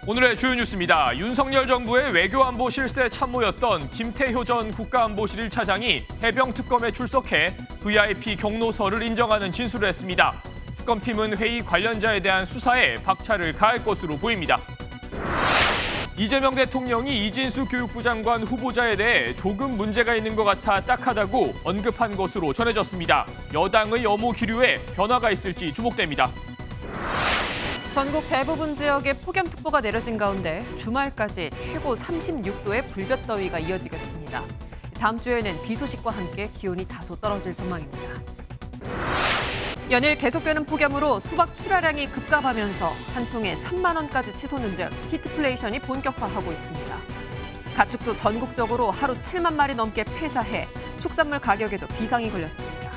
오늘의 주요 뉴스입니다. 윤석열 정부의 외교안보 실세 참모였던 김태효 전 국가안보실 1차장이 해병특검에 출석해 VIP 경로서를 인정하는 진술을 했습니다. 특검팀은 회의 관련자에 대한 수사에 박차를 가할 것으로 보입니다. 이재명 대통령이 이진수 교육부 장관 후보자에 대해 조금 문제가 있는 것 같아 딱하다고 언급한 것으로 전해졌습니다. 여당의 엄호 기류에 변화가 있을지 주목됩니다. 전국 대부분 지역에 폭염특보가 내려진 가운데 주말까지 최고 36도의 불볕더위가 이어지겠습니다. 다음 주에는 비 소식과 함께 기온이 다소 떨어질 전망입니다. 연일 계속되는 폭염으로 수박 출하량이 급감하면서 한 통에 3만 원까지 치솟는 등 히트플레이션이 본격화하고 있습니다. 가축도 전국적으로 하루 7만 마리 넘게 폐사해 축산물 가격에도 비상이 걸렸습니다.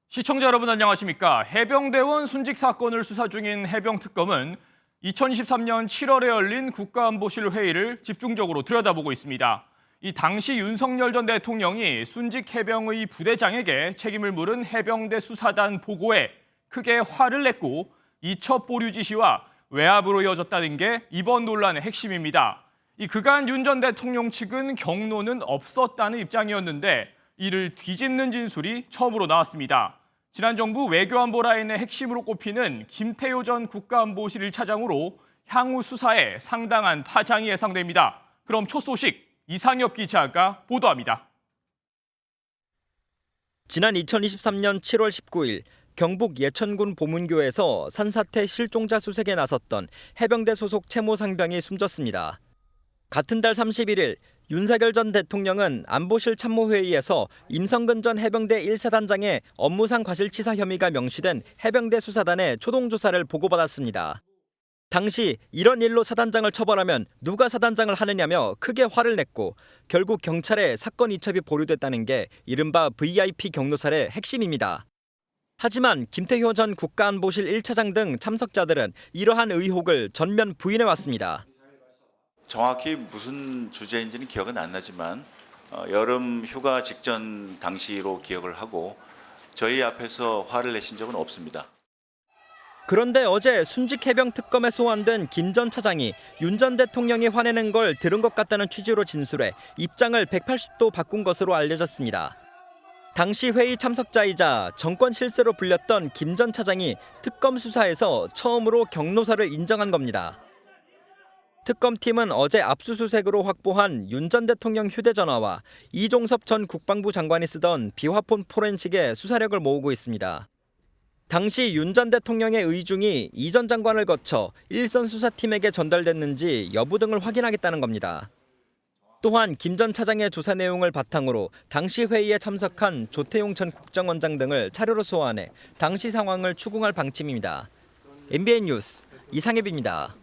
시청자 여러분 안녕하십니까? 해병대원 순직 사건을 수사 중인 해병특검은 2023년 7월에 열린 국가안보실 회의를 집중적으로 들여다보고 있습니다. 이 당시 윤석열 전 대통령이 순직 해병의 부대장에게 책임을 물은 해병대 수사단 보고에 크게 화를 냈고 이첩 보류 지시와 외압으로 이어졌다는 게 이번 논란의 핵심입니다. 이 그간 윤 전 대통령 측은 경로는 없었다는 입장이었는데 이를 뒤집는 진술이 처음으로 나왔습니다. 지난 정부 외교안보 라인의 핵심으로 꼽히는 김태효 전 국가안보실 1차장으로 향후 수사에 상당한 파장이 예상됩니다. 그럼 첫 소식 이상엽 기자가 보도합니다. 지난 2023년 7월 19일 경북 예천군 보문교에서 산사태 실종자 수색에 나섰던 해병대 소속 채모 상병이 숨졌습니다. 같은 달 31일 윤석열 전 대통령은 안보실 참모회의에서 임성근 전 해병대 1사단장의 업무상 과실치사 혐의가 명시된 해병대 수사단의 초동조사를 보고받았습니다. 당시 이런 일로 사단장을 처벌하면 누가 사단장을 하느냐며 크게 화를 냈고 결국 경찰에 사건 이첩이 보류됐다는 게 이른바 VIP 경로살의 핵심입니다. 하지만 김태효 전 국가안보실 1차장 등 참석자들은 이러한 의혹을 전면 부인해왔습니다. 정확히 무슨 주제인지는 기억은 안 나지만 여름 휴가 직전 당시로 기억을 하고 저희 앞에서 화를 내신 적은 없습니다. 그런데 어제 순직 해병 특검에 소환된 김 전 차장이 윤 전 대통령이 화내는 걸 들은 것 같다는 취지로 진술해 입장을 180도 바꾼 것으로 알려졌습니다. 당시 회의 참석자이자 정권 실세로 불렸던 김 전 차장이 특검 수사에서 처음으로 경로사를 인정한 겁니다. 특검팀은 어제 압수수색으로 확보한 윤 전 대통령 휴대전화와 이종섭 전 국방부 장관이 쓰던 비화폰 포렌식에 수사력을 모으고 있습니다. 당시 윤 전 대통령의 의중이 이 전 장관을 거쳐 일선 수사팀에게 전달됐는지 여부 등을 확인하겠다는 겁니다. 또한 김 전 차장의 조사 내용을 바탕으로 당시 회의에 참석한 조태용 전 국정원장 등을 차례로 소환해 당시 상황을 추궁할 방침입니다. MBN 뉴스 이상엽입니다.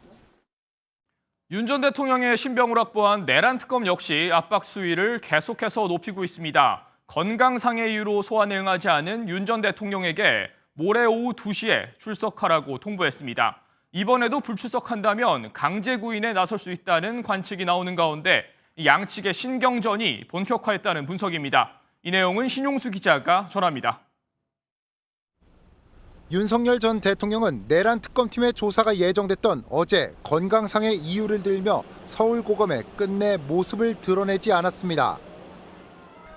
윤 전 대통령의 신병을 확보한 내란 특검 역시 압박 수위를 계속해서 높이고 있습니다. 건강상의 이유로 소환에 응하지 않은 윤 전 대통령에게 모레 오후 2시에 출석하라고 통보했습니다. 이번에도 불출석한다면 강제 구인에 나설 수 있다는 관측이 나오는 가운데 양측의 신경전이 본격화했다는 분석입니다. 이 내용은 신용수 기자가 전합니다. 윤석열 전 대통령은 내란 특검팀의 조사가 예정됐던 어제 건강상의 이유를 들며 서울고검에 끝내 모습을 드러내지 않았습니다.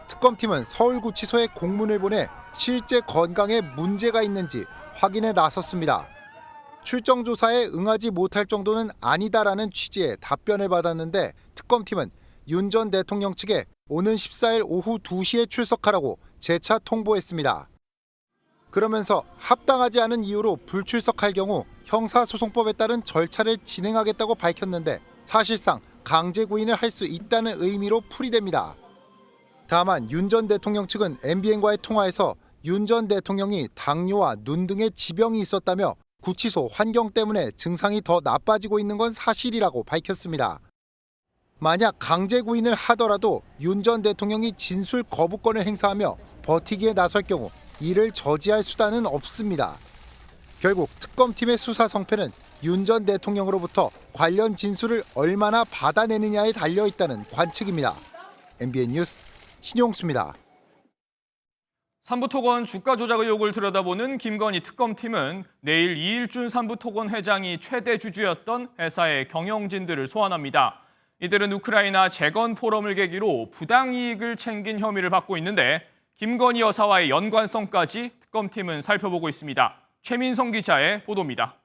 특검팀은 서울구치소에 공문을 보내 실제 건강에 문제가 있는지 확인에 나섰습니다. 출정 조사에 응하지 못할 정도는 아니다라는 취지의 답변을 받았는데 특검팀은 윤 전 대통령 측에 오는 14일 오후 2시에 출석하라고 재차 통보했습니다. 그러면서 합당하지 않은 이유로 불출석할 경우 형사소송법에 따른 절차를 진행하겠다고 밝혔는데 사실상 강제 구인을 할 수 있다는 의미로 풀이됩니다. 다만 윤 전 대통령 측은 MBN과의 통화에서 윤 전 대통령이 당뇨와 눈 등의 지병이 있었다며 구치소 환경 때문에 증상이 더 나빠지고 있는 건 사실이라고 밝혔습니다. 만약 강제 구인을 하더라도 윤 전 대통령이 진술 거부권을 행사하며 버티기에 나설 경우 이를 저지할 수단은 없습니다. 결국 특검팀의 수사 성패는 윤 전 대통령으로부터 관련 진술을 얼마나 받아내느냐에 달려있다는 관측입니다. MBN 뉴스 신용수입니다. 삼부토건 주가 조작 의혹을 들여다보는 김건희 특검팀은 내일 이일준 삼부토건 회장이 최대 주주였던 회사의 경영진들을 소환합니다. 이들은 우크라이나 재건 포럼을 계기로 부당이익을 챙긴 혐의를 받고 있는데 김건희 여사와의 연관성까지 특검팀은 살펴보고 있습니다. 최민성 기자의 보도입니다.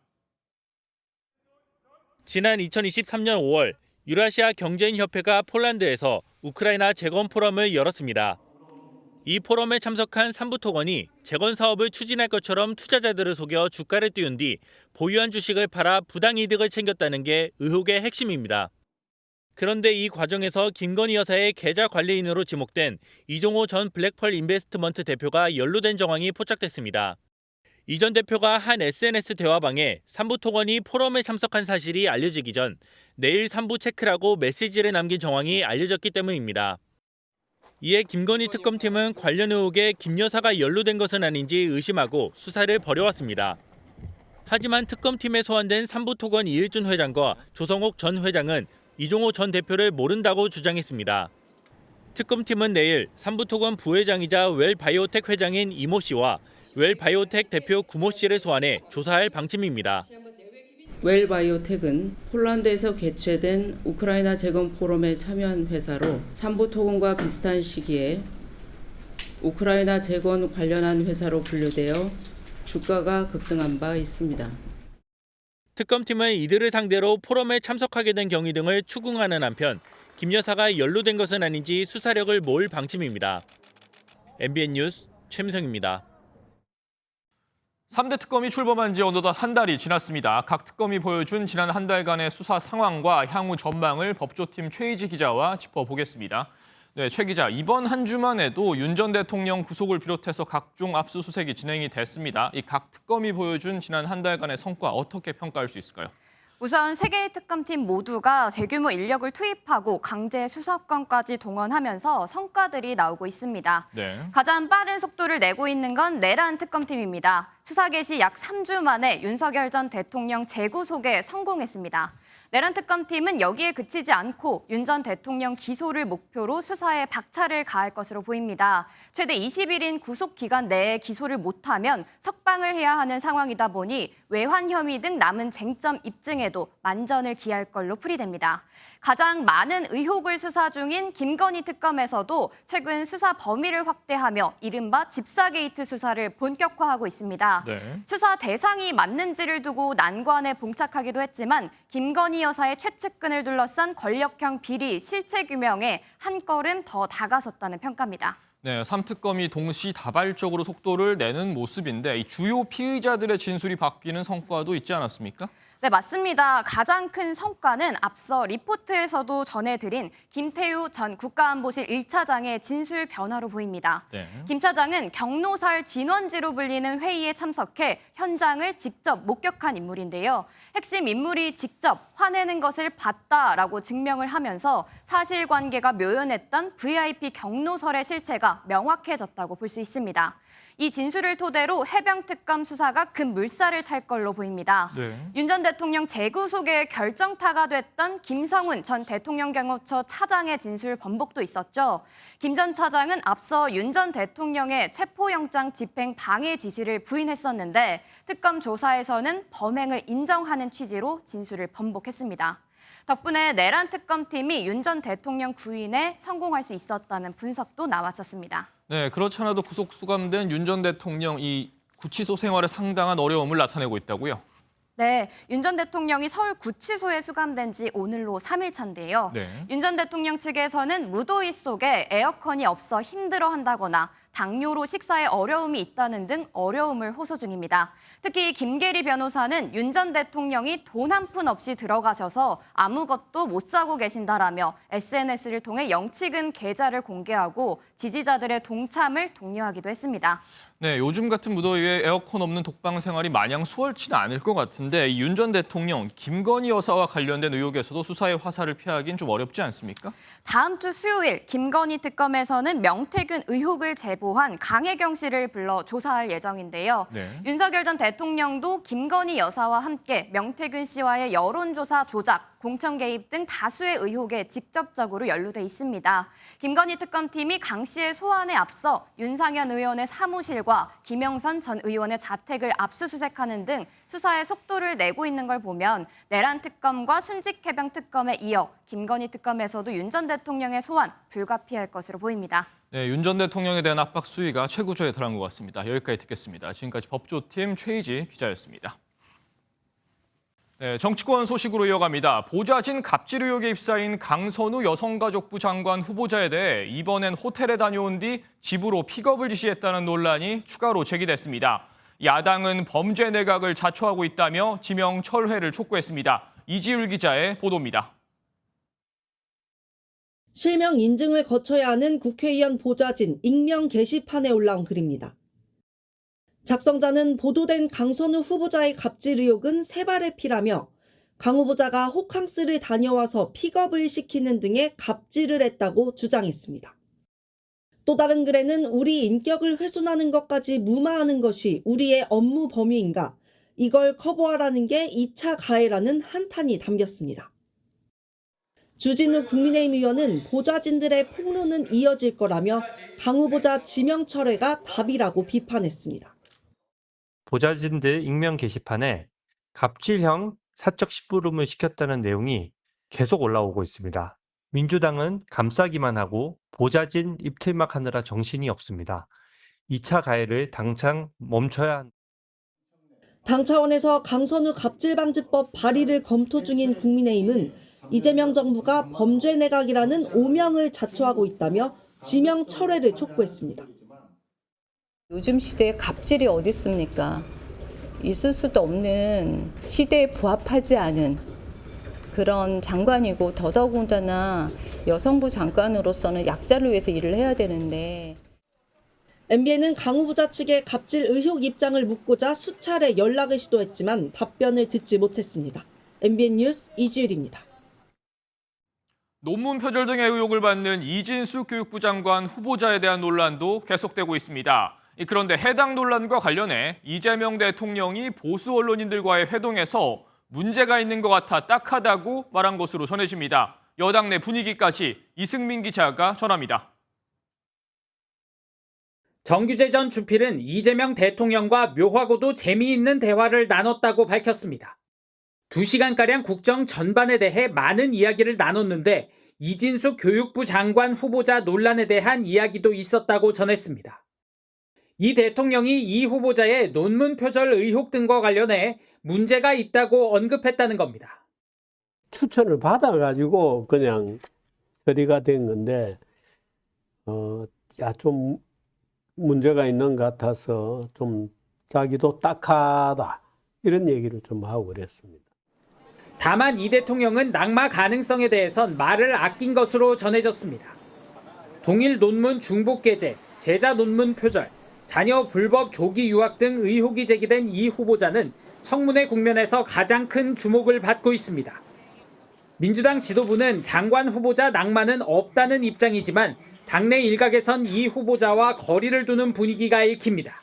지난 2023년 5월 유라시아 경제인협회가 폴란드에서 우크라이나 재건 포럼을 열었습니다. 이 포럼에 참석한 삼부토건이 재건 사업을 추진할 것처럼 투자자들을 속여 주가를 띄운 뒤 보유한 주식을 팔아 부당이득을 챙겼다는 게 의혹의 핵심입니다. 그런데 이 과정에서 김건희 여사의 계좌 관리인으로 지목된 이종호 전 블랙펄 인베스트먼트 대표가 연루된 정황이 포착됐습니다. 이 전 대표가 한 SNS 대화방에 삼부토건이 포럼에 참석한 사실이 알려지기 전 내일 삼부 체크라고 메시지를 남긴 정황이 알려졌기 때문입니다. 이에 김건희 특검팀은 관련 의혹에 김 여사가 연루된 것은 아닌지 의심하고 수사를 벌여왔습니다. 하지만 특검팀에 소환된 삼부토건 이일준 회장과 조성옥 전 회장은 이종호 전 대표를 모른다고 주장했습니다. 특검팀은 내일 삼부토건 부회장이자 웰바이오텍 회장인 이모 씨와 웰바이오텍 대표 구모 씨를 소환해 조사할 방침입니다. 웰바이오텍은 폴란드에서 개최된 우크라이나 재건 포럼에 참여한 회사로 삼부토건과 비슷한 시기에 우크라이나 재건 관련한 회사로 분류되어 주가가 급등한 바 있습니다. 특검팀은 이들을 상대로 포럼에 참석하게 된 경위 등을 추궁하는 한편 김 여사가 연루된 것은 아닌지 수사력을 모을 방침입니다. MBN 뉴스 최민성입니다. 3대 특검이 출범한 지 어느덧 한 달이 지났습니다. 각 특검이 보여준 지난 한 달간의 수사 상황과 향후 전망을 법조팀 최희지 기자와 짚어보겠습니다. 네, 최 기자, 이번 한 주만 해도 윤 전 대통령 구속을 비롯해서 각종 압수수색이 진행이 됐습니다. 이 각 특검이 보여준 지난 한 달간의 성과 어떻게 평가할 수 있을까요? 우선 세 개의 특검팀 모두가 대규모 인력을 투입하고 강제 수사권까지 동원하면서 성과들이 나오고 있습니다. 네. 가장 빠른 속도를 내고 있는 건 내란 특검팀입니다. 수사 개시 약 3주 만에 윤석열 전 대통령 재구속에 성공했습니다. 내란 특검팀은 여기에 그치지 않고 윤 전 대통령 기소를 목표로 수사에 박차를 가할 것으로 보입니다. 최대 20일인 구속 기간 내에 기소를 못하면 석방을 해야 하는 상황이다 보니 외환 혐의 등 남은 쟁점 입증에도 만전을 기할 걸로 풀이됩니다. 가장 많은 의혹을 수사 중인 김건희 특검에서도 최근 수사 범위를 확대하며 이른바 집사 게이트 수사를 본격화하고 있습니다. 네. 수사 대상이 맞는지를 두고 난관에 봉착하기도 했지만 김건희 여사의 최측근을 둘러싼 권력형 비리 실체 규명에 한 걸음 더 다가섰다는 평가입니다. 네, 3특검이 동시다발적으로 속도를 내는 모습인데 이 주요 피의자들의 진술이 바뀌는 성과도 있지 않았습니까? 네, 맞습니다. 가장 큰 성과는 앞서 리포트에서도 전해드린 김태우 전 국가안보실 1차장의 진술 변화로 보입니다. 네. 김 차장은 경로살 진원지로 불리는 회의에 참석해 현장을 직접 목격한 인물인데요. 핵심 인물이 직접 화내는 것을 봤다라고 증명을 하면서 사실관계가 묘연했던 VIP 경로설의 실체가 명확해졌다고 볼 수 있습니다. 이 진술을 토대로 해병특검 수사가 급 물살을 탈 걸로 보입니다. 네. 윤 전 대통령 재구속의 결정타가 됐던 김성훈 전 대통령경호처 차장의 진술 번복도 있었죠. 김 전 차장은 앞서 윤 전 대통령의 체포영장 집행 방해 지시를 부인했었는데 특검 조사에서는 범행을 인정하는 취지로 진술을 번복했습니다. 덕분에 내란 특검팀이 윤 전 대통령 구인에 성공할 수 있었다는 분석도 나왔었습니다. 네, 그렇지 않아도 구속 수감된 윤 전 대통령 이 구치소 생활에 상당한 어려움을 나타내고 있다고요? 네, 윤 전 대통령이 서울 구치소에 수감된 지 오늘로 3일 차인데요. 네. 윤 전 대통령 측에서는 무더위 속에 에어컨이 없어 힘들어한다거나 당뇨로 식사에 어려움이 있다는 등 어려움을 호소 중입니다. 특히 김계리 변호사는 윤 전 대통령이 돈 한 푼 없이 들어가셔서 아무것도 못 사고 계신다라며 SNS를 통해 영치금 계좌를 공개하고 지지자들의 동참을 독려하기도 했습니다. 네, 요즘 같은 무더위에 에어컨 없는 독방 생활이 마냥 수월치는 않을 것 같은데 윤 전 대통령, 김건희 여사와 관련된 의혹에서도 수사의 화살을 피하긴 좀 어렵지 않습니까? 다음 주 수요일 김건희 특검에서는 명태균 의혹을 제보 제보한 강혜경 씨를 불러 조사할 예정인데요. 네. 윤석열 전 대통령도 김건희 여사와 함께 명태균 씨와의 여론조사 조작, 공천 개입 등 다수의 의혹에 직접적으로 연루돼 있습니다. 김건희 특검팀이 강 씨의 소환에 앞서 윤상현 의원의 사무실과 김영선 전 의원의 자택을 압수수색하는 등 수사에 속도를 내고 있는 걸 보면 내란 특검과 순직 해병 특검에 이어 김건희 특검에서도 윤 전 대통령의 소환 불가피할 것으로 보입니다. 네, 윤 전 대통령에 대한 압박 수위가 최고조에 달한 것 같습니다. 여기까지 듣겠습니다. 지금까지 법조팀 최희지 기자였습니다. 네, 정치권 소식으로 이어갑니다. 보좌진 갑질 의혹에 휩싸인 강선우 여성가족부 장관 후보자에 대해 이번엔 호텔에 다녀온 뒤 집으로 픽업을 지시했다는 논란이 추가로 제기됐습니다. 야당은 범죄 내각을 자초하고 있다며 지명 철회를 촉구했습니다. 이지율 기자의 보도입니다. 실명 인증을 거쳐야 하는 국회의원 보좌진 익명 게시판에 올라온 글입니다. 작성자는 보도된 강선우 후보자의 갑질 의혹은 세발의 피라며 강 후보자가 호캉스를 다녀와서 픽업을 시키는 등의 갑질을 했다고 주장했습니다. 또 다른 글에는 우리 인격을 훼손하는 것까지 무마하는 것이 우리의 업무 범위인가? 이걸 커버하라는 게 2차 가해라는 한탄이 담겼습니다. 주진우 국민의힘 의원은 보좌진들의 폭로는 이어질 거라며 강 후보자 지명 철회가 답이라고 비판했습니다. 보좌진들 익명 게시판에 갑질형 사적 심부름을 시켰다는 내용이 계속 올라오고 있습니다. 민주당은 감싸기만 하고 보좌진 입틀막 하느라 정신이 없습니다. 2차 가해를 당장 멈춰야 한다. 당 차원에서 강선우 갑질방지법 발의를 검토 중인 국민의힘은 이재명 정부가 범죄 내각이라는 오명을 자초하고 있다며 지명 철회를 촉구했습니다. 요즘 시대에 갑질이 어디 있습니까? 있을 수도 없는 시대에 부합하지 않은 그런 장관이고 더더군다나 여성부 장관으로서는 약자를 위해서 일을 해야 되는데. MBN은 강 후보자 측의 갑질 의혹 입장을 묻고자 수차례 연락을 시도했지만 답변을 듣지 못했습니다. MBN 뉴스 이지율입니다. 논문 표절 등의 의혹을 받는 이진숙 교육부 장관 후보자에 대한 논란도 계속되고 있습니다. 그런데 해당 논란과 관련해 이재명 대통령이 보수 언론인들과의 회동에서 문제가 있는 것 같아 딱하다고 말한 것으로 전해집니다. 여당 내 분위기까지 이승민 기자가 전합니다. 정규재 전 주필은 이재명 대통령과 묘하고도 재미있는 대화를 나눴다고 밝혔습니다. 2시간가량 국정 전반에 대해 많은 이야기를 나눴는데 이진숙 교육부 장관 후보자 논란에 대한 이야기도 있었다고 전했습니다. 이 대통령이 이 후보자의 논문 표절 의혹 등과 관련해 문제가 있다고 언급했다는 겁니다. 추천을 받아가지고 그냥 처리가 된 건데, 좀 문제가 있는 것 같아서 좀 자기도 딱하다 이런 얘기를 좀 하고 그랬습니다. 다만 이 대통령은 낙마 가능성에 대해선 말을 아낀 것으로 전해졌습니다. 동일 논문 중복 게재, 제자 논문 표절, 자녀 불법 조기 유학 등 의혹이 제기된 이 후보자는 청문회 국면에서 가장 큰 주목을 받고 있습니다. 민주당 지도부는 장관 후보자 낙마는 없다는 입장이지만 당내 일각에선 이 후보자와 거리를 두는 분위기가 읽힙니다.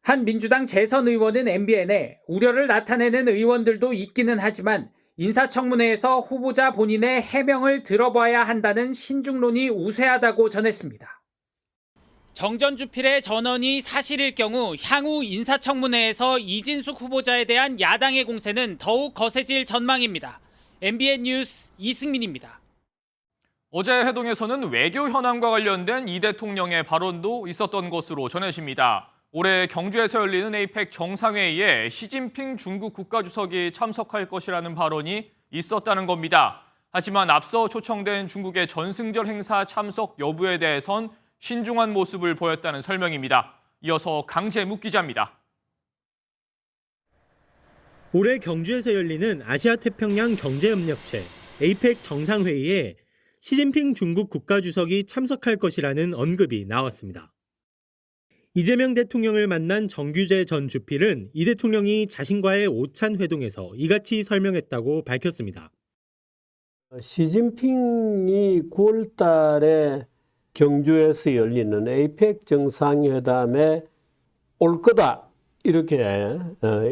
한 민주당 재선 의원은 MBN에 우려를 나타내는 의원들도 있기는 하지만 인사청문회에서 후보자 본인의 해명을 들어봐야 한다는 신중론이 우세하다고 전했습니다. 정전주필의 전언이 사실일 경우 향후 인사청문회에서 이진숙 후보자에 대한 야당의 공세는 더욱 거세질 전망입니다. MBN 뉴스 이승민입니다. 어제 회동에서는 외교 현안과 관련된 이 대통령의 발언도 있었던 것으로 전해집니다. 올해 경주에서 열리는 에이펙 정상회의에 시진핑 중국 국가주석이 참석할 것이라는 발언이 있었다는 겁니다. 하지만 앞서 초청된 중국의 전승절 행사 참석 여부에 대해선 신중한 모습을 보였다는 설명입니다. 이어서 강재묵 기자입니다. 올해 경주에서 열리는 아시아태평양 경제협력체 에이펙 정상회의에 시진핑 중국 국가주석이 참석할 것이라는 언급이 나왔습니다. 이재명 대통령을 만난 정규재 전 주필은 이 대통령이 자신과의 오찬 회동에서 이같이 설명했다고 밝혔습니다. 시진핑이 9월 달에 경주에서 열리는 에이펙 정상회담에 올 거다. 이렇게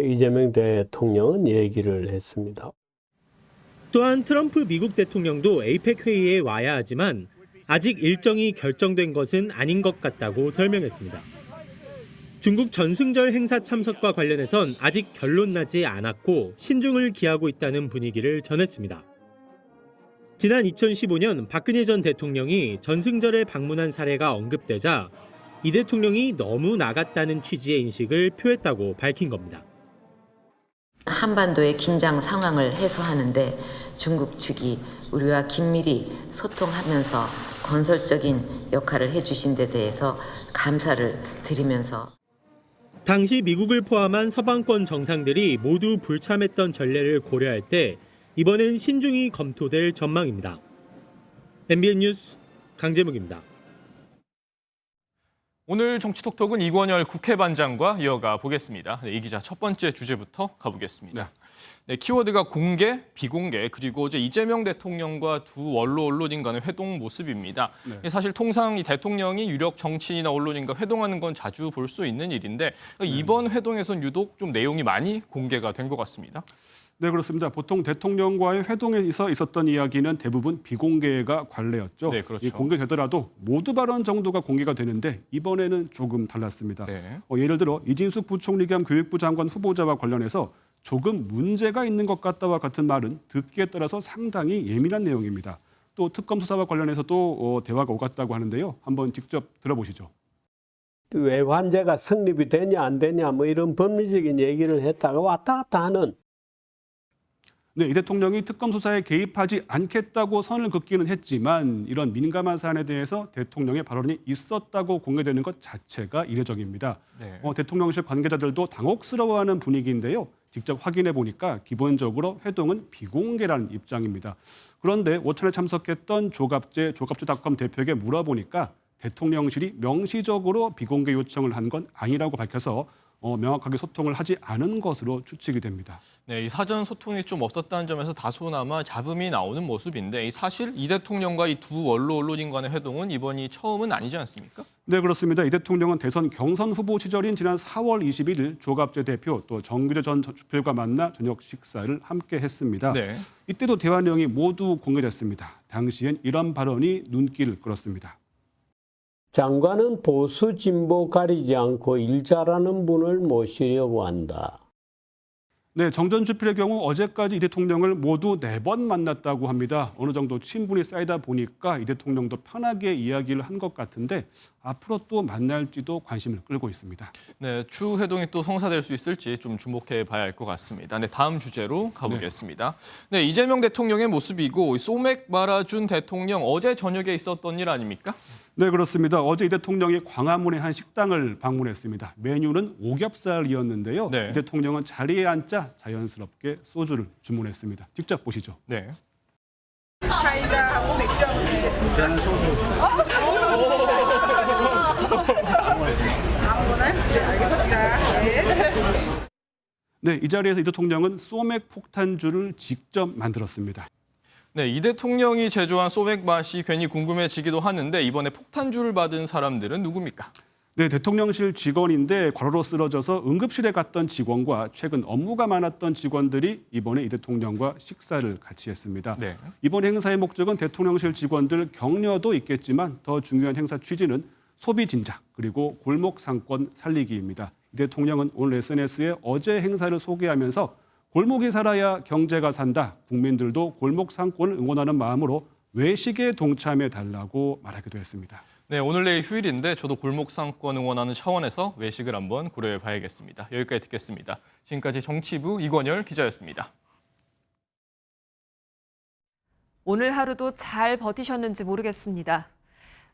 이재명 대통령은 얘기를 했습니다. 또한 트럼프 미국 대통령도 에이펙 회의에 와야 하지만 아직 일정이 결정된 것은 아닌 것 같다고 설명했습니다. 중국 전승절 행사 참석과 관련해선 아직 결론 나지 않았고 신중을 기하고 있다는 분위기를 전했습니다. 지난 2015년 박근혜 전 대통령이 전승절에 방문한 사례가 언급되자 이 대통령이 너무 나갔다는 취지의 인식을 표했다고 밝힌 겁니다. 한반도의 긴장 상황을 해소하는데 중국 측이 우리와 긴밀히 소통하면서 건설적인 역할을 해주신 데 대해서 감사를 드리면서 당시 미국을 포함한 서방권 정상들이 모두 불참했던 전례를 고려할 때 이번엔 신중히 검토될 전망입니다. MBN 뉴스 강재묵입니다. 오늘 정치톡톡은 이권열 국회반장과 이어가 보겠습니다. 이 기자 첫 번째 주제부터 가보겠습니다. 키워드가 공개, 비공개, 그리고 어제 이재명 대통령과 두 언론인 간의 회동 모습입니다. 사실 통상 이 대통령이 유력 정치인이나 언론인과 회동하는 건 자주 볼 수 있는 일인데 이번 회동에선 유독 좀 내용이 많이 공개가 된 것 같습니다. 네, 그렇습니다. 보통 대통령과의 회동에서 있었던 이야기는 대부분 비공개가 관례였죠. 네, 그렇죠. 공개되더라도 모두 발언 정도가 공개가 되는데 이번에는 조금 달랐습니다. 예를 들어 이진숙 부총리 겸 교육부 장관 후보자와 관련해서 조금 문제가 있는 것 같다와 같은 말은 듣기에 따라서 상당히 예민한 내용입니다. 또 특검 수사와 관련해서도 대화가 오갔다고 하는데요. 한번 직접 들어보시죠. 외환제가 성립이 되냐 안 되냐 뭐 이런 법리적인 얘기를 했다가 왔다 갔다 하는 네, 이 대통령이 특검 수사에 개입하지 않겠다고 선을 긋기는 했지만 이런 민감한 사안에 대해서 대통령의 발언이 있었다고 공개되는 것 자체가 이례적입니다. 대통령실 관계자들도 당혹스러워하는 분위기인데요. 직접 확인해 보니까 기본적으로 회동은 비공개라는 입장입니다. 그런데 오찬에 참석했던 조갑제닷컴 대표에게 물어보니까 대통령실이 명시적으로 비공개 요청을 한 건 아니라고 밝혀서 명확하게 소통을 하지 않은 것으로 추측이 됩니다. 네, 이 사전 소통이 좀 없었다는 점에서 다소나마 잡음이 나오는 모습인데 사실 이 대통령과 이 두 언론인 간의 회동은 이번이 처음은 아니지 않습니까? 네, 그렇습니다. 이 대통령은 대선 경선 후보 시절인 지난 4월 21일 조갑제 대표 또 정규재 전 주필과 만나 저녁 식사를 함께 했습니다. 이때도 대화 내용이 모두 공개됐습니다. 당시엔 이런 발언이 눈길을 끌었습니다. 장관은 보수 진보 가리지 않고 일 잘하는 분을 모시려고 한다. 네, 정 전 주필의 경우 어제까지 이 대통령을 모두 4번 만났다고 합니다. 어느 정도 친분이 쌓이다 보니까 이 대통령도 편하게 이야기를 한 것 같은데 앞으로 또 만날지도 관심을 끌고 있습니다. 네, 추후 회동이 또 성사될 수 있을지 좀 주목해 봐야 할 것 같습니다. 네, 다음 주제로 가보겠습니다. 네, 이재명 대통령의 모습이고 소맥 말아준 대통령 어제 저녁에 있었던 일 아닙니까? 네, 그렇습니다. 어제 이 대통령이 광화문의 한 식당을 방문했습니다. 메뉴는 오겹살이었는데요. 이 대통령은 자리에 앉자 자연스럽게 소주를 주문했습니다. 직접 보시죠. 네. 사이다하고 맥주 한번 드리겠습니다. 저는 소주. 아무거나? 네, 알겠습니다. 네, 이 자리에서 이 대통령은 소맥 폭탄주를 직접 만들었습니다. 네, 이 대통령이 제조한 소맥 맛이 괜히 궁금해지기도 하는데 이번에 폭탄주를 받은 사람들은 누굽니까? 네, 대통령실 직원인데 과로로 쓰러져서 응급실에 갔던 직원과 최근 업무가 많았던 직원들이 이번에 이 대통령과 식사를 같이 했습니다. 이번 행사의 목적은 대통령실 직원들 격려도 있겠지만 더 중요한 행사 취지는 소비 진작 그리고 골목 상권 살리기입니다. 이 대통령은 오늘 SNS에 어제 행사를 소개하면서 골목이 살아야 경제가 산다. 국민들도 골목 상권을 응원하는 마음으로 외식에 동참해 달라고 말하기도 했습니다. 네, 오늘 내일 휴일인데 저도 골목 상권 응원하는 차원에서 외식을 한번 고려해 봐야겠습니다. 여기까지 듣겠습니다. 지금까지 정치부 이권열 기자였습니다. 오늘 하루도 잘 버티셨는지 모르겠습니다.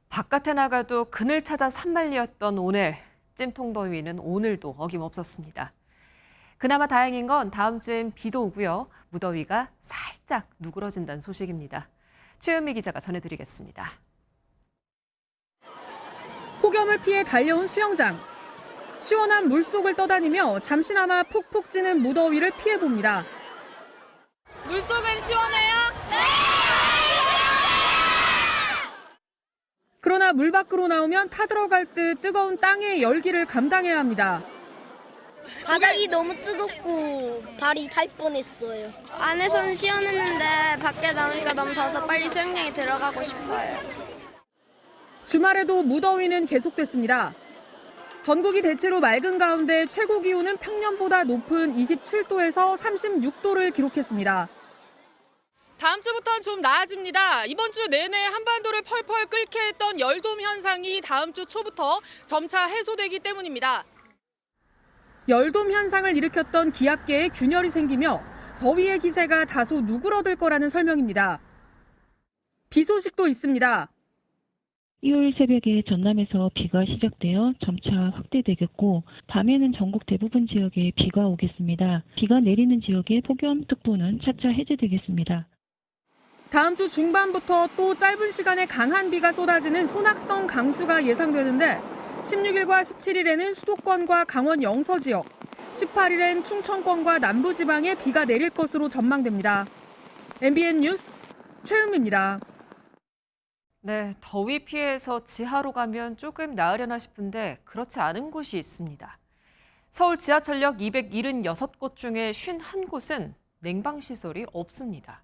바깥에 나가도 그늘 찾아 산만리였던 오늘, 찜통더위는 오늘도 어김없었습니다. 그나마 다행인 건 다음 주엔 비도 오고요. 무더위가 살짝 누그러진다는 소식입니다. 최은미 기자가 전해드리겠습니다. 폭염을 피해 달려온 수영장. 시원한 물속을 떠다니며 잠시나마 푹푹 찌는 무더위를 피해봅니다. 물속은 시원해요? 네! 그러나 그러나 물 밖으로 나오면 타들어갈 듯 뜨거운 땅의 열기를 감당해야 합니다. 바닥이 너무 뜨겁고 발이 탈 뻔했어요. 안에서는 시원했는데 밖에 나오니까 너무 더워서 빨리 수영장에 들어가고 싶어요. 주말에도 무더위는 계속됐습니다. 전국이 대체로 맑은 가운데 최고 기온은 평년보다 높은 27도에서 36도를 기록했습니다. 다음 주부터는 좀 나아집니다. 이번 주 내내 한반도를 펄펄 끓게 했던 열돔 현상이 다음 주 초부터 점차 해소되기 때문입니다. 열돔 현상을 일으켰던 기압계에 균열이 생기며 더위의 기세가 다소 누그러들 거라는 설명입니다. 비 소식도 있습니다. 2월 새벽에 전남에서 비가 시작되어 점차 확대되겠고 밤에는 전국 대부분 지역에 비가 오겠습니다. 비가 내리는 지역의 폭염특보는 차차 해제되겠습니다. 다음 주 중반부터 또 짧은 시간에 강한 비가 쏟아지는 소낙성 강수가 예상되는데 16일과 17일에는 수도권과 강원 영서 지역, 18일엔 충청권과 남부지방에 비가 내릴 것으로 전망됩니다. MBN 뉴스 최은미입니다. 네, 더위 피해서 지하로 가면 조금 나으려나 싶은데 그렇지 않은 곳이 있습니다. 서울 지하철역 276곳 중에 51곳은 냉방시설이 없습니다.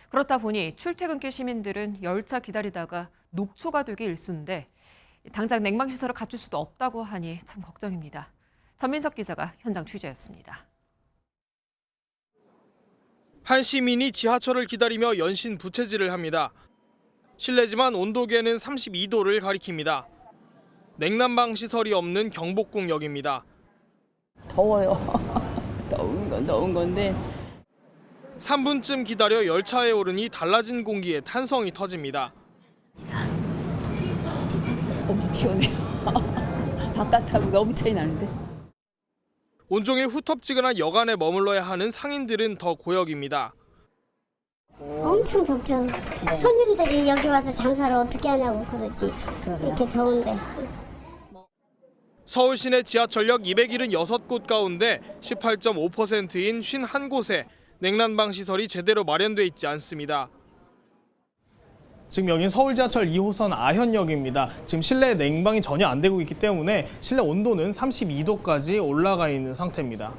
그렇다 보니 출퇴근길 시민들은 열차 기다리다가 녹초가 되기 일쑤인데 당장 냉방시설을 갖출 수도 없다고 하니 참 걱정입니다. 전민석 기자가 현장 취재했습니다. 한 시민이 지하철을 기다리며 연신 부채질을 합니다. 실내지만 온도계는 32도를 가리킵니다. 냉난방 시설이 없는 경복궁역입니다. 더워요. 더운 건데. 3분쯤 기다려 열차에 오르니 달라진 공기에 탄성이 터집니다. 너무 시원해요. 바깥하고 너무 차이 나는데. 온종일 후텁지근한 여간에 머물러야 하는 상인들은 더 고역입니다. 엄청 덥죠. 손님들이 여기 와서 장사를 어떻게 하냐고 그러지. 이렇게 더운데. 서울 시내 지하철역 276곳 가운데 18.5%인 51곳에 냉난방 시설이 제대로 마련돼 있지 않습니다. 지금 여긴 서울 지하철 2호선 아현역입니다. 지금 실내 냉방이 전혀 안 되고 있기 때문에 실내 온도는 32도까지 올라가 있는 상태입니다.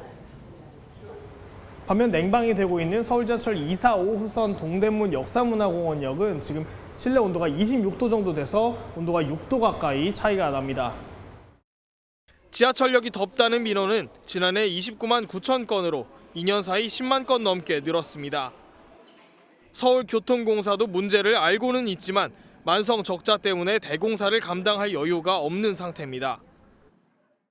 반면 냉방이 되고 있는 서울 지하철 245호선 동대문 역사문화공원역은 지금 실내 온도가 26도 정도 돼서 온도가 6도 가까이 차이가 납니다. 지하철역이 덥다는 민원은 지난해 29만 9천 건으로 2년 사이 10만 건 넘게 늘었습니다. 서울교통공사도 문제를 알고는 있지만 만성 적자 때문에 대공사를 감당할 여유가 없는 상태입니다.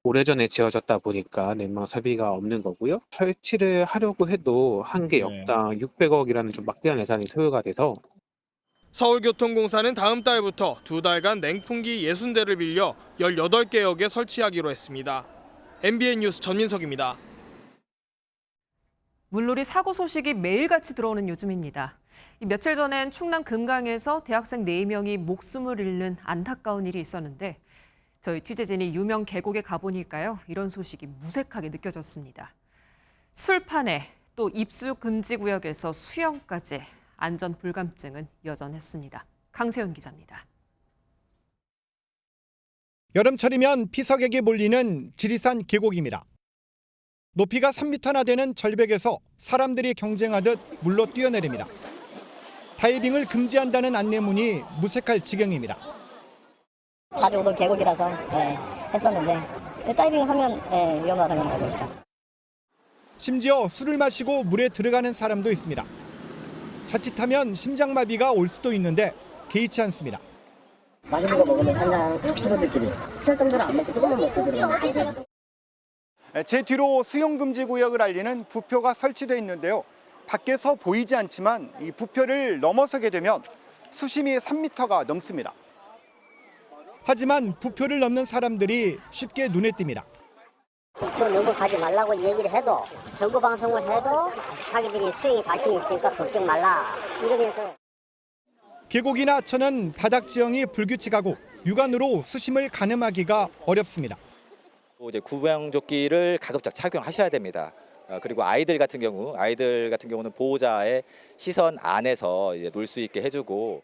오래전에 지어졌다 보니까 냉방 설비가 없는 거고요. 설치를 하려고 해도 한 개 역당 600억이라는 좀 막대한 예산이 소요가 돼서 서울교통공사는 다음 달부터 2달간 냉풍기 60대를 빌려 18개 역에 설치하기로 했습니다. MBN 뉴스 전민석입니다. 물놀이 사고 소식이 매일같이 들어오는 요즘입니다. 며칠 전엔 충남 금강에서 대학생 4명이 목숨을 잃는 안타까운 일이 있었는데 저희 취재진이 유명 계곡에 가보니까요. 이런 소식이 무색하게 느껴졌습니다. 술판에 또 입수 금지 구역에서 수영까지 안전 불감증은 여전했습니다. 강세현 기자입니다. 여름철이면 피서객이 몰리는 지리산 계곡입니다. 높이가 3m나 되는 절벽에서 사람들이 경쟁하듯 물로 뛰어내립니다. 다이빙을 금지한다는 안내문이 무색할 지경입니다. 자주 오던 계곡이라서 했었는데 다이빙을 하면 위험하다는 알고 있죠. 심지어 술을 마시고 물에 들어가는 사람도 있습니다. 자칫하면 심장마비가 올 수도 있는데 개의치 않습니다. 맛있는 거 먹으면 한잔 친구들끼리 술 정도는 안 먹고 조금만 먹고 그래요. 제 뒤로 수영금지 구역을 알리는 부표가 설치되어 있는데요. 밖에서 보이지 않지만 이 부표를 넘어서게 되면 수심이 3m가 넘습니다. 하지만 부표를 넘는 사람들이 쉽게 눈에 띕니다. 부표 넘어 가지 말라고 얘기를 해도 경고 방송을 해도 자기들이 수영에 자신이 있으니까 걱정 말라 이러면서. 계곡이나 하천은 바닥 지형이 불규칙하고 육안으로 수심을 가늠하기가 어렵습니다. 이제 구명조끼를 가급적 착용하셔야 됩니다. 그리고 아이들 같은 경우는 보호자의 시선 안에서 놀 수 있게 해주고.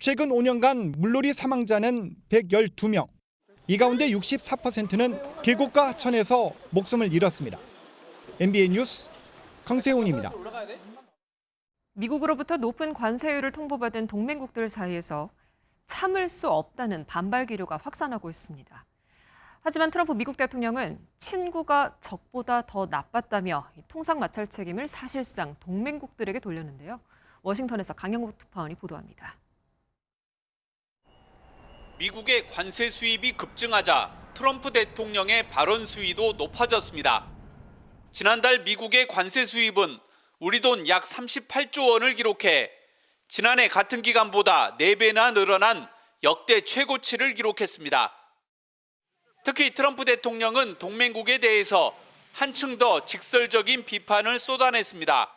최근 5년간 물놀이 사망자는 112명. 이 가운데 64%는 계곡과 하천에서 목숨을 잃었습니다. MBN 뉴스 강세훈입니다. 미국으로부터 높은 관세율을 통보받은 동맹국들 사이에서 참을 수 없다는 반발 기류가 확산하고 있습니다. 하지만 트럼프 미국 대통령은 친구가 적보다 더 나빴다며 통상 마찰 책임을 사실상 동맹국들에게 돌렸는데요. 워싱턴에서 강영국 특파원이 보도합니다. 미국의 관세 수입이 급증하자 트럼프 대통령의 발언 수위도 높아졌습니다. 지난달 미국의 관세 수입은 우리 돈 약 38조 원을 기록해 지난해 같은 기간보다 4배나 늘어난 역대 최고치를 기록했습니다. 특히 트럼프 대통령은 동맹국에 대해서 한층 더 직설적인 비판을 쏟아냈습니다.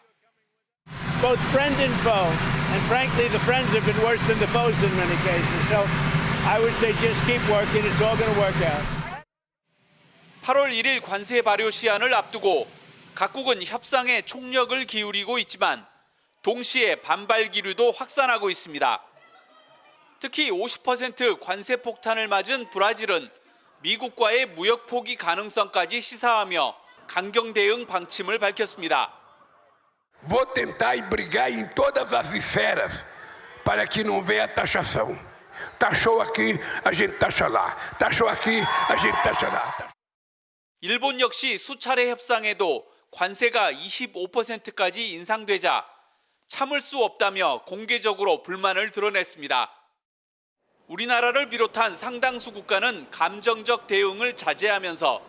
Both friend and foe, and frankly the friends have been worse than the foes in many cases. So I would say just keep working. It's all going to work out. 8월 1일 관세 발효 시한을 앞두고 각국은 협상에 총력을 기울이고 있지만 동시에 반발 기류도 확산하고 있습니다. 특히 50% 관세 폭탄을 맞은 브라질은 미국과의 무역 포기 가능성까지 시사하며 강경 대응 방침을 밝혔습니다. Vou tentar brigar em todas as esferas para que não venha taxação. Taxou aqui, a gente taxa lá. Taxou aqui, a gente taxa lá. 일본 역시 수차례 협상에도 관세가 25%까지 인상되자 참을 수 없다며 공개적으로 불만을 드러냈습니다. 우리나라를 비롯한 상당수 국가는 감정적 대응을 자제하면서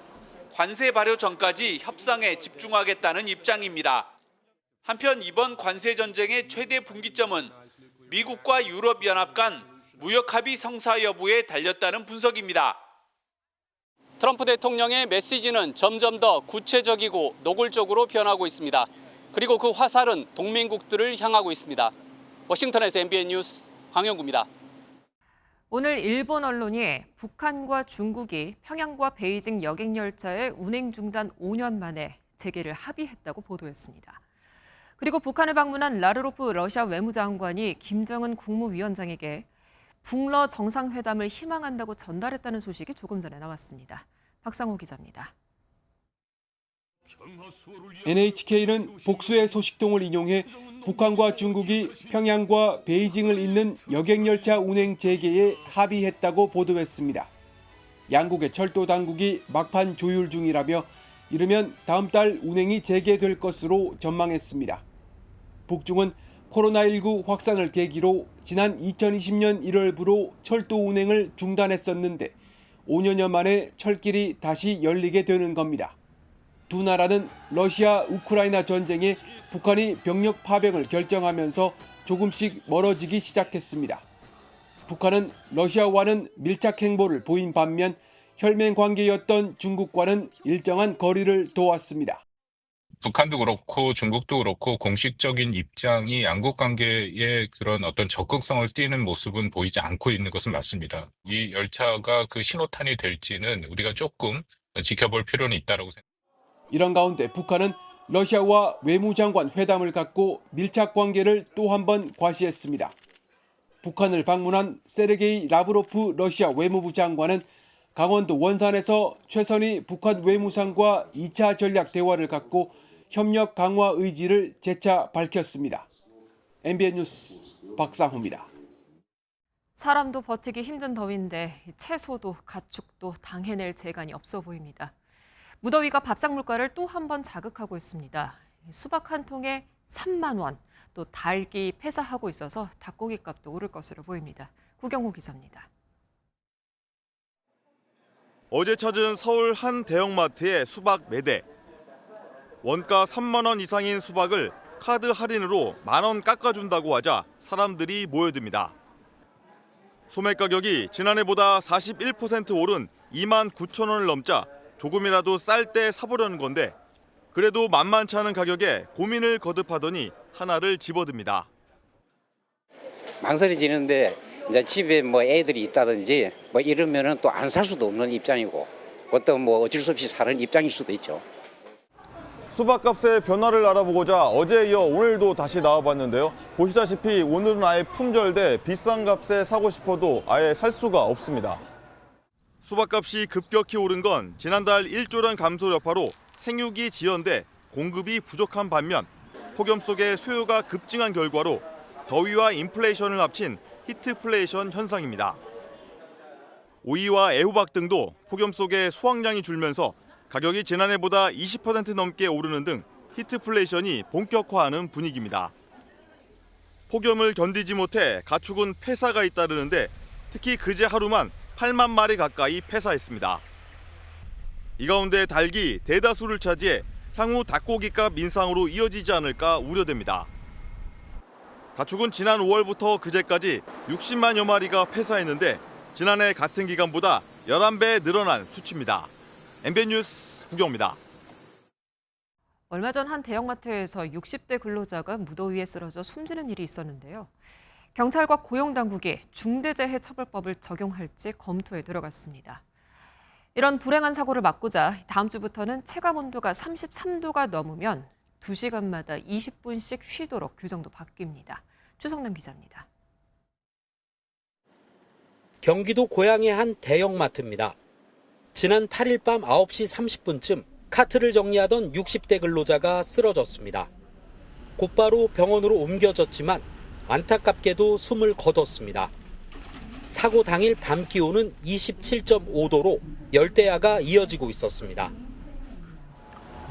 관세 발효 전까지 협상에 집중하겠다는 입장입니다. 한편 이번 관세 전쟁의 최대 분기점은 미국과 유럽연합 간 무역 합의 성사 여부에 달렸다는 분석입니다. 트럼프 대통령의 메시지는 점점 더 구체적이고 노골적으로 변하고 있습니다. 그리고 그 화살은 동맹국들을 향하고 있습니다. 워싱턴에서 MBN 뉴스 강영구입니다. 오늘 일본 언론이 북한과 중국이 평양과 베이징 여객열차의 운행 중단 5년 만에 재개를 합의했다고 보도했습니다. 그리고 북한을 방문한 라브로프 러시아 외무장관이 김정은 국무위원장에게 북러 정상회담을 희망한다고 전달했다는 소식이 조금 전에 나왔습니다. 박상호 기자입니다. NHK는 복수의 소식통을 인용해 북한과 중국이 평양과 베이징을 잇는 여객열차 운행 재개에 합의했다고 보도했습니다. 양국의 철도 당국이 막판 조율 중이라며 이르면 다음 달 운행이 재개될 것으로 전망했습니다. 북중은 코로나19 확산을 계기로 지난 2020년 1월부로 철도 운행을 중단했었는데 5년여 만에 철길이 다시 열리게 되는 겁니다. 두 나라는 러시아 우크라이나 전쟁에 북한이 병력 파병을 결정하면서 조금씩 멀어지기 시작했습니다. 북한은 러시아와는 밀착 행보를 보인 반면 혈맹 관계였던 중국과는 일정한 거리를 둬왔습니다. 북한도 그렇고 중국도 그렇고 공식적인 입장이 양국 관계에 그런 어떤 적극성을 띠는 모습은 보이지 않고 있는 것은 맞습니다. 이 열차가 그 신호탄이 될지는 우리가 조금 지켜볼 필요는 있다고 생각합니다. 이런 가운데 북한은 러시아와 외무장관 회담을 갖고 밀착 관계를 또 한 번 과시했습니다. 북한을 방문한 세르게이 라브로프 러시아 외무부 장관은 강원도 원산에서 최선희 북한 외무상과 2차 전략 대화를 갖고 협력 강화 의지를 재차 밝혔습니다. MBN 뉴스 박상호입니다. 사람도 버티기 힘든 더위인데 채소도 가축도 당해낼 재간이 없어 보입니다. 무더위가 밥상 물가를 또 한 번 자극하고 있습니다. 수박 한 통에 3만 원, 또 닭이 폐사하고 있어서 닭고기 값도 오를 것으로 보입니다. 구경호 기자입니다. 어제 찾은 서울 한 대형마트의 수박 매대. 원가 3만 원 이상인 수박을 카드 할인으로 10,000원 깎아준다고 하자 사람들이 모여듭니다. 소매 가격이 지난해보다 41% 오른 29,000원을 넘자 조금이라도 쌀 때 사보려는 건데 그래도 만만치 않은 가격에 고민을 거듭하더니 하나를 집어듭니다. 망설여지는데 이제 집에 뭐 애들이 있다든지 뭐 이러면은 또 안 살 수도 없는 입장이고 어떤 뭐 어쩔 수 없이 사는 입장일 수도 있죠. 수박값의 변화를 알아보고자 어제에 이어 오늘도 다시 나와봤는데요. 보시다시피 오늘은 아예 품절돼 비싼 값에 사고 싶어도 아예 살 수가 없습니다. 수박값이 급격히 오른 건 지난달 1조란 감소 여파로 생육이 지연돼 공급이 부족한 반면 폭염 속에 수요가 급증한 결과로 더위와 인플레이션을 합친 히트플레이션 현상입니다. 오이와 애호박 등도 폭염 속에 수확량이 줄면서 가격이 지난해보다 20% 넘게 오르는 등 히트플레이션이 본격화하는 분위기입니다. 폭염을 견디지 못해 가축은 폐사가 잇따르는데 특히 그제 하루만 8만 마리 가까이 폐사했습니다. 이 가운데 닭이 대다수를 차지해 향후 닭고기값 인상으로 이어지지 않을까 우려됩니다. 가축은 지난 5월부터 그제까지 60만여 마리가 폐사했는데 지난해 같은 기간보다 11배 늘어난 수치입니다. MBN 뉴스 구경입니다. 얼마 전 한 대형마트에서 60대 근로자가 무더위에 쓰러져 숨지는 일이 있었는데요. 경찰과 고용당국이 중대재해처벌법을 적용할지 검토에 들어갔습니다. 이런 불행한 사고를 막고자 다음 주부터는 체감온도가 33도가 넘으면 2시간마다 20분씩 쉬도록 규정도 바뀝니다. 추성남 기자입니다. 경기도 고양의 한 대형마트입니다. 지난 8일 밤 9시 30분쯤 카트를 정리하던 60대 근로자가 쓰러졌습니다. 곧바로 병원으로 옮겨졌지만 안타깝게도 숨을 거뒀습니다. 사고 당일 밤 기온은 27.5도로 열대야가 이어지고 있었습니다.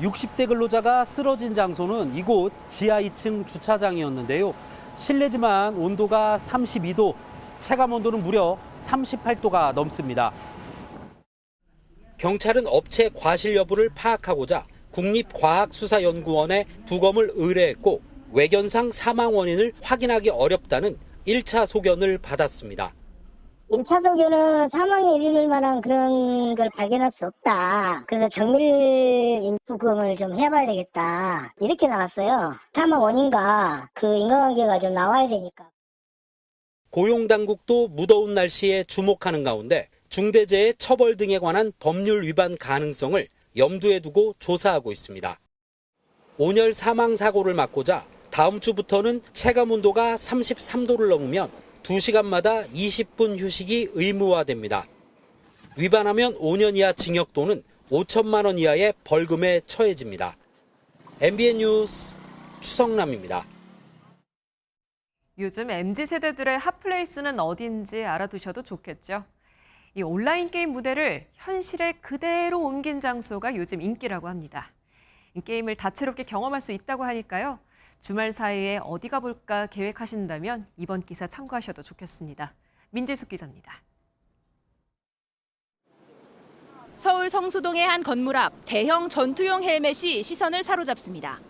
60대 근로자가 쓰러진 장소는 이곳 지하 2층 주차장이었는데요. 실내지만 온도가 32도, 체감 온도는 무려 38도가 넘습니다. 경찰은 업체 과실 여부를 파악하고자 국립과학수사연구원에 부검을 의뢰했고 외견상 사망 원인을 확인하기 어렵다는 1차 소견을 받았습니다. 1차 소견은 사망에 이를 만한 그런 걸 발견할 수 없다. 그래서 정밀 부검을 좀 해봐야 되겠다. 이렇게 나왔어요. 사망 원인과 그 인과관계가 좀 나와야 되니까. 고용당국도 무더운 날씨에 주목하는 가운데 중대재해 처벌 등에 관한 법률 위반 가능성을 염두에 두고 조사하고 있습니다. 온열 사망 사고를 막고자 다음 주부터는 체감 온도가 33도를 넘으면 2시간마다 20분 휴식이 의무화됩니다. 위반하면 5년 이하 징역 또는 5천만 원 이하의 벌금에 처해집니다. MBN 뉴스 추성남입니다. 요즘 MZ세대들의 핫플레이스는 어딘지 알아두셔도 좋겠죠. 이 온라인 게임 무대를 현실에 그대로 옮긴 장소가 요즘 인기라고 합니다. 게임을 다채롭게 경험할 수 있다고 하니까요. 주말 사이에 어디 가볼까 계획하신다면 이번 기사 참고하셔도 좋겠습니다. 민지숙 기자입니다. 서울 성수동의 한 건물 앞 대형 전투용 헬멧이 시선을 사로잡습니다.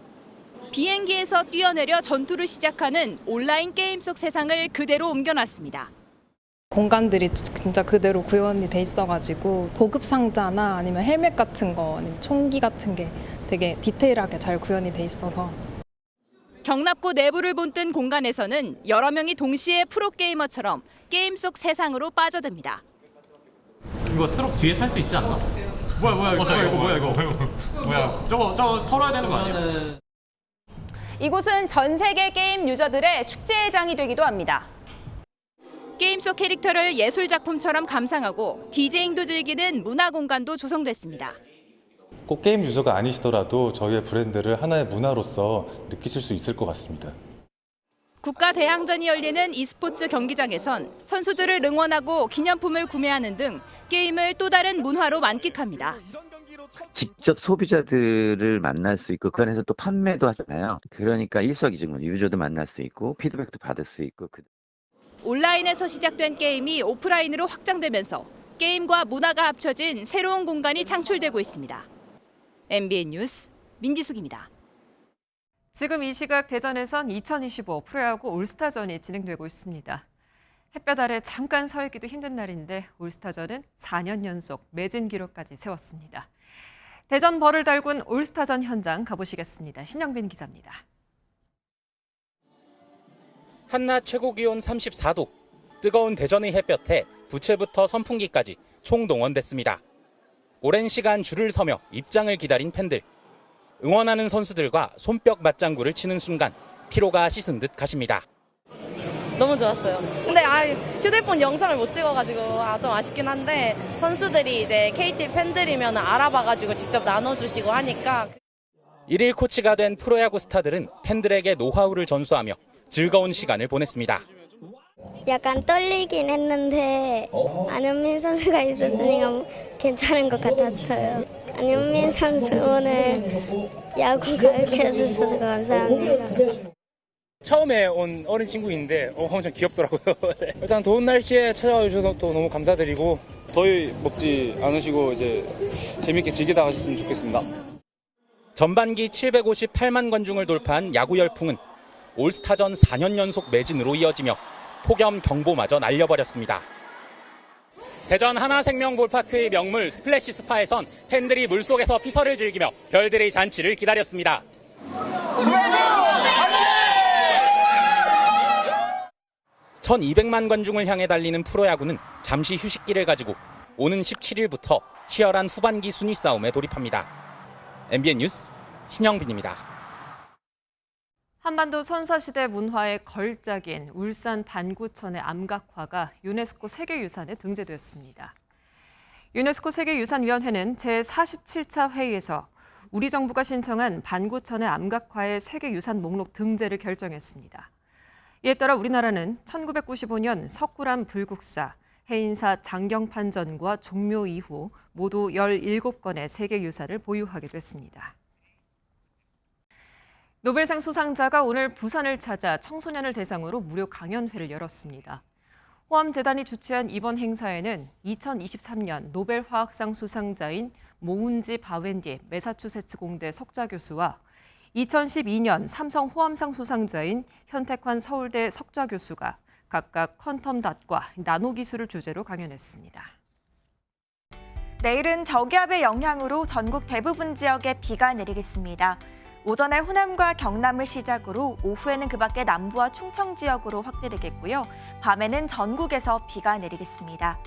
비행기에서 뛰어내려 전투를 시작하는 온라인 게임 속 세상을 그대로 옮겨놨습니다. 공간들이 진짜 그대로 구현이 돼 있어가지고 보급 상자나 아니면 헬멧 같은 거, 아니면 총기 같은 게 되게 디테일하게 잘 구현이 돼 있어서. 경납고 내부를 본뜬 공간에서는 여러 명이 동시에 프로게이머처럼 게임 속 세상으로 빠져듭니다. 이거 트럭 뒤에 탈 수 있지 않나? 뭐야 저거 털어야 되는 거 아니야? 이곳은 전 세계 게임 유저들의 축제장이 되기도 합니다. 게임 속 캐릭터를 예술 작품처럼 감상하고 디제잉도 즐기는 문화 공간도 조성됐습니다. 꼭 게임 유저가 아니시더라도 저희의 브랜드를 하나의 문화로서 느끼실 수 있을 것 같습니다. 국가 대항전이 열리는 e스포츠 경기장에선 선수들을 응원하고 기념품을 구매하는 등 게임을 또 다른 문화로 만끽합니다. 직접 소비자들을 만날 수 있고 그 안에서 또 판매도 하잖아요. 그러니까 일석이조인 유저도 만날 수 있고 피드백도 받을 수 있고. 온라인에서 시작된 게임이 오프라인으로 확장되면서 게임과 문화가 합쳐진 새로운 공간이 창출되고 있습니다. MBN 뉴스 민지숙입니다. 지금 이 시각 대전에선 2025 프로야구 올스타전이 진행되고 있습니다. 햇볕 아래 잠깐 서 있기도 힘든 날인데 올스타전은 4년 연속 매진 기록까지 세웠습니다. 대전 벌을 달군 올스타전 현장 가보시겠습니다. 신영빈 기자입니다. 한낮 최고 기온 34도, 뜨거운 대전의 햇볕에 부채부터 선풍기까지 총동원됐습니다. 오랜 시간 줄을 서며 입장을 기다린 팬들. 응원하는 선수들과 손뼉 맞장구를 치는 순간 피로가 씻은 듯 가십니다. 너무 좋았어요. 근데 휴대폰 영상을 못 찍어가지고 좀 아쉽긴 한데 선수들이 이제 KT 팬들이면 알아봐가지고 직접 나눠주시고 하니까. 일일 코치가 된 프로야구 스타들은 팬들에게 노하우를 전수하며 즐거운 시간을 보냈습니다. 약간 떨리긴 했는데 안현민 선수가 있었으니까 괜찮은 것 같았어요. 안현민 선수 오늘 야구 가르쳐 주셔서 감사합니다. 처음에 온 어린 친구인데 엄청 귀엽더라고요. 일단 더운 날씨에 찾아와 주셔서 또 너무 감사드리고 더위 먹지 않으시고 이제 재밌게 즐기다 가셨으면 좋겠습니다. 전반기 758만 관중을 돌파한 야구 열풍은 올스타전 4년 연속 매진으로 이어지며 폭염 경보마저 날려버렸습니다. 대전 하나생명 볼파크의 명물 스플래시 스파에선 팬들이 물속에서 피서를 즐기며 별들의 잔치를 기다렸습니다. 1200만 관중을 향해 달리는 프로야구는 잠시 휴식기를 가지고 오는 17일부터 치열한 후반기 순위 싸움에 돌입합니다. MBN 뉴스 신영빈입니다. 한반도 선사시대 문화의 걸작인 울산 반구천의 암각화가 유네스코 세계유산에 등재됐습니다. 유네스코 세계유산위원회는 제47차 회의에서 우리 정부가 신청한 반구천의 암각화의 세계유산 목록 등재를 결정했습니다. 이에 따라 우리나라는 1995년 석굴암 불국사, 해인사 장경판전과 종묘 이후 모두 17건의 세계유산을 보유하게 됐습니다. 노벨상 수상자가 오늘 부산을 찾아 청소년을 대상으로 무료 강연회를 열었습니다. 호암재단이 주최한 이번 행사에는 2023년 노벨 화학상 수상자인 모운지 바웬디 매사추세츠 공대 석좌 교수와 2012년 삼성 호암상 수상자인 현택환 서울대 석좌 교수가 각각 퀀텀닷과 나노기술을 주제로 강연했습니다. 내일은 저기압의 영향으로 전국 대부분 지역에 비가 내리겠습니다. 오전에 호남과 경남을 시작으로 오후에는 그 밖에 남부와 충청 지역으로 확대되겠고요. 밤에는 전국에서 비가 내리겠습니다.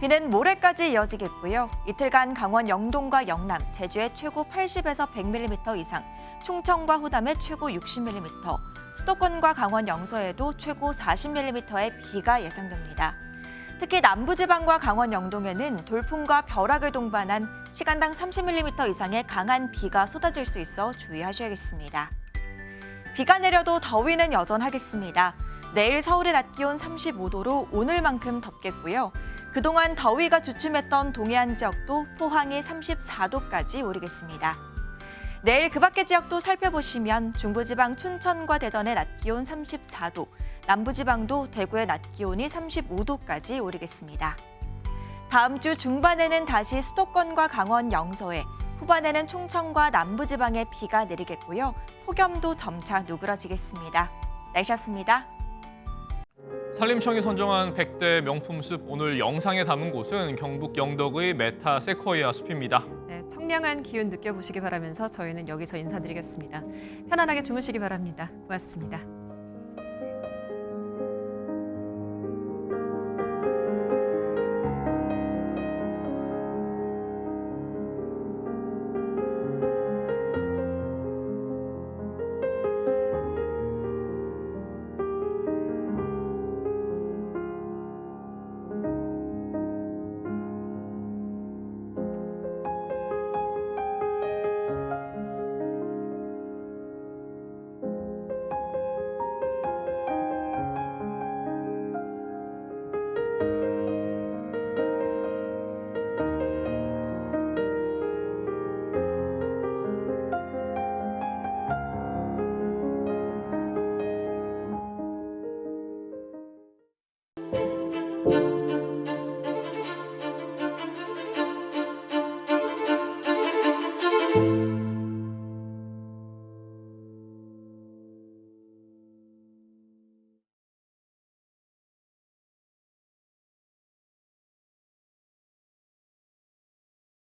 비는 모레까지 이어지겠고요. 이틀간 강원 영동과 영남, 제주에 최고 80에서 100mm 이상, 충청과 호남에 최고 60mm, 수도권과 강원 영서에도 최고 40mm의 비가 예상됩니다. 특히 남부지방과 강원 영동에는 돌풍과 벼락을 동반한 시간당 30mm 이상의 강한 비가 쏟아질 수 있어 주의하셔야겠습니다. 비가 내려도 더위는 여전하겠습니다. 내일 서울의 낮 기온 35도로 오늘만큼 덥겠고요. 그동안 더위가 주춤했던 동해안 지역도 포항이 34도까지 오르겠습니다. 내일 그 밖의 지역도 살펴보시면 중부지방 춘천과 대전의 낮 기온 34도, 남부지방도 대구의 낮 기온이 35도까지 오르겠습니다. 다음 주 중반에는 다시 수도권과 강원 영서에, 후반에는 충청과 남부지방에 비가 내리겠고요. 폭염도 점차 누그러지겠습니다. 날씨였습니다. 산림청이 선정한 100대 명품 숲, 오늘 영상에 담은 곳은 경북 영덕의 메타 세코이아 숲입니다. 네, 청량한 기운 느껴보시기 바라면서 저희는 여기서 인사드리겠습니다. 편안하게 주무시기 바랍니다. 고맙습니다.